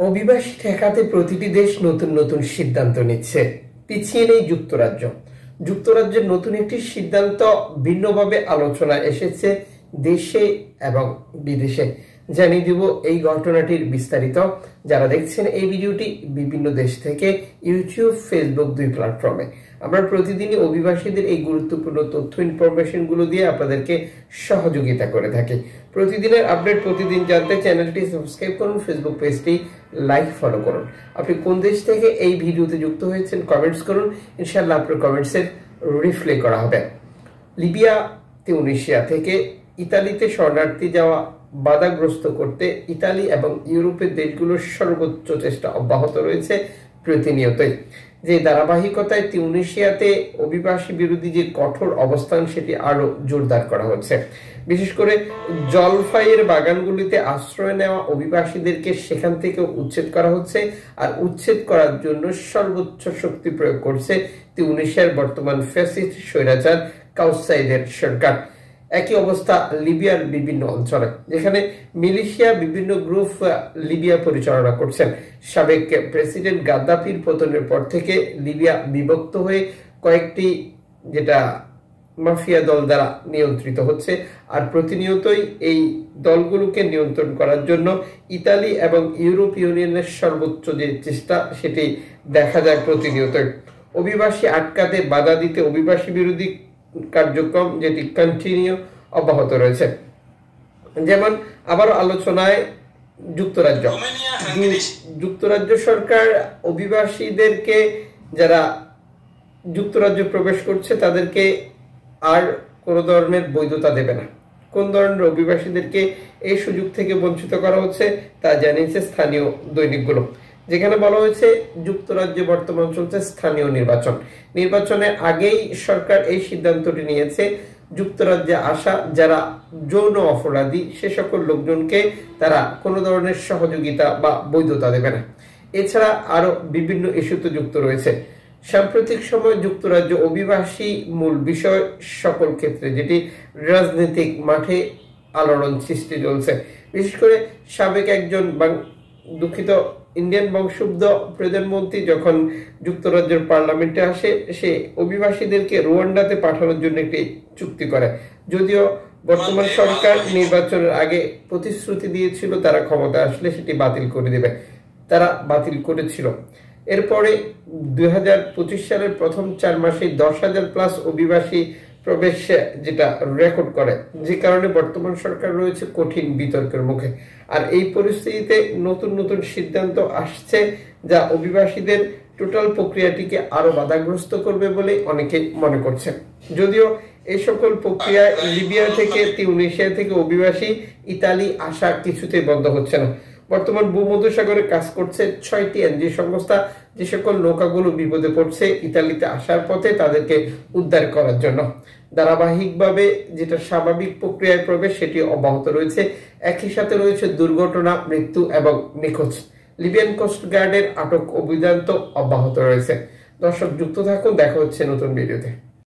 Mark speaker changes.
Speaker 1: অভিবাসী ঠেকাতে প্রতিটি দেশ নতুন নতুন সিদ্ধান্ত নিচ্ছে। পিছিয়ে নেই যুক্তরাজ্য। যুক্তরাজ্যের নতুন একটি সিদ্ধান্ত ভিন্নভাবে আলোচনায় এসেছে দেশে এবং বিদেশে। জানিয়ে দিব এই ঘটনাটির বিস্তারিত। যারা দেখছেন এই ভিডিওটি বিভিন্ন দেশ থেকে ইউটিউব, ফেসবুক দুই প্ল্যাটফর্মে, আমরা প্রতিদিনই অভিবাসীদের এই গুরুত্বপূর্ণ তথ্য ইনফরমেশন গুলো দিয়ে আপনাদেরকে সহযোগিতা করে থাকি। প্রতিদিনের আপডেট প্রতিদিন জানতে চ্যানেলটি সাবস্ক্রাইব করুন, ফেসবুক পেজটি লাইক ফলো করুন। আপনি কোন দেশ থেকে এই ভিডিওতে যুক্ত হয়েছেন কমেন্টস করুন, ইনশাআল্লাহ আপনার কমেন্টসের রিপ্লাই করা হবে। লিবিয়া, তিউনিসিয়া থেকে ইতালিতে শরণার্থী যাওয়া বাধাগ্রস্ত করতে ইতালি এবং ইউরোপের দেশগুলোর সর্বোচ্চ চেষ্টা অব্যাহত রয়েছে প্রতিনিয়তই। যে ধারাবাহিকতায় তিউনিসিয়াতে অভিবাসী বিরোধী যে কঠোর অবস্থান সেটি আরো জোরদার করা হচ্ছে। বিশেষ করে জলফাইয়ের বাগানগুলিতে আশ্রয় নেওয়া অভিবাসীদেরকে সেখান থেকে উচ্ছেদ করা হচ্ছে, আর উচ্ছেদ করার জন্য সর্বোচ্চ শক্তি প্রয়োগ করছে তিউনিসিয়ার বর্তমান ফ্যাসিস্ট স্বৈরাচার কাউস সাইদের সরকার। একই অবস্থা লিবিয়ার বিভিন্ন অঞ্চলে, যেখানে মিলিশিয়া বিভিন্ন গ্রুপ লিবিয়া পরিচালনা করছেন। সাবেক প্রেসিডেন্ট গাদ্দাফির পতনের পর থেকে লিবিয়া বিভক্ত হয়ে কয়েকটি যেটা মাফিয়া দল দ্বারা নিয়ন্ত্রিত হচ্ছে, আর প্রতিনিয়তই এই দলগুলোকে নিয়ন্ত্রণ করার জন্য ইতালি এবং ইউরোপ ইউনিয়নের সর্বোচ্চ যে চেষ্টা সেটি দেখা যায় প্রতিনিয়তই। অভিবাসী আটকাতে বাধা দিতে অভিবাসী বিরোধী কার্যক্রম যেটি কন্টিনিউ অব্যাহত রয়েছে। যেমন আবারও আলোচনায় যুক্তরাজ্য সরকার অভিবাসীদেরকে যারা যুক্তরাজ্য প্রবেশ করছে তাদেরকে আর কোনো ধরনের বৈধতা দেবে না। কোন ধরনের অভিবাসীদেরকে এই সুযোগ থেকে বঞ্চিত করা হচ্ছে তা জানিয়েছে স্থানীয় দৈনিকগুলো, যেখানে বলা হয়েছে যুক্তরাজ্যে বর্তমান চলছে স্থানীয় নির্বাচনের আগেই সরকার এই সিদ্ধান্তটি নিয়েছে। যুক্তরাজ্যে আসা যারা যৌন অপরাধী সে সকল লোকজনকে তারা কোনো ধরনের সহযোগিতা বা বৈধতা দেবে না। এছাড়া আরো বিভিন্ন ইস্যুতে যুক্ত রয়েছে। সাম্প্রতিক সময় যুক্তরাজ্য অভিবাসী মূল বিষয় সকল ক্ষেত্রে, যেটি রাজনৈতিক মাঠে আলোড়ন সৃষ্টি চলছে। বিশেষ করে সাবেক একজন ইন্ডিয়ান বংশোদ্ভূত প্রধানমন্ত্রী যখন যুক্তরাজ্যের পার্লামেন্টে আসে, সে অভিবাসীদেরকে রুয়ান্ডাতে পাঠানোর জন্য একটি চুক্তি করে। যদিও বর্তমান সরকার নির্বাচনের আগে প্রতিশ্রুতি দিয়েছিল তারা ক্ষমতা আসলে সেটি বাতিল করে দেবে, তারা বাতিল করেছিল। এরপরে 2025 সালের প্রথম 4 মাসে 10,000+ অভিবাসী প্রবেশ যেটা রেকর্ড করে, যে কারণে বর্তমান সরকার রয়েছে কঠিন বিতর্কের মুখে। আর এই পরিস্থিতিতে নতুন নতুন সিদ্ধান্ত আসছে যা অভিবাসীদের টোটাল প্রক্রিয়াটিকে আরো বাধাগ্রস্ত করবে বলে অনেকে মনে করছেন। যদিও এই সকল প্রক্রিয়ায় লিবিয়া থেকে তিউনিসিয়া থেকে অভিবাসী ইতালি আসা কিছুতেই বন্ধ হচ্ছে না। বর্তমান ভূমধ্যসাগরে কাজ করছে 6টি এনজি সংস্থা, যে সকল নৌকাগুলো বিপদে পড়ছে ইতালিতে আসার পথে তাদেরকে উদ্ধার করার জন্য। ধারাবাহিকভাবে যেটা স্বাভাবিক প্রক্রিয়ায় প্রবেশ সেটি অব্যাহত রয়েছে। একই সাথে রয়েছে দুর্ঘটনা, মৃত্যু এবং নিখোঁজ। লিবিয়ান কোস্ট গার্ডের আটক অভিযান তো অব্যাহত রয়েছে। দর্শক যুক্ত থাকুন, দেখা হচ্ছে নতুন ভিডিওতে।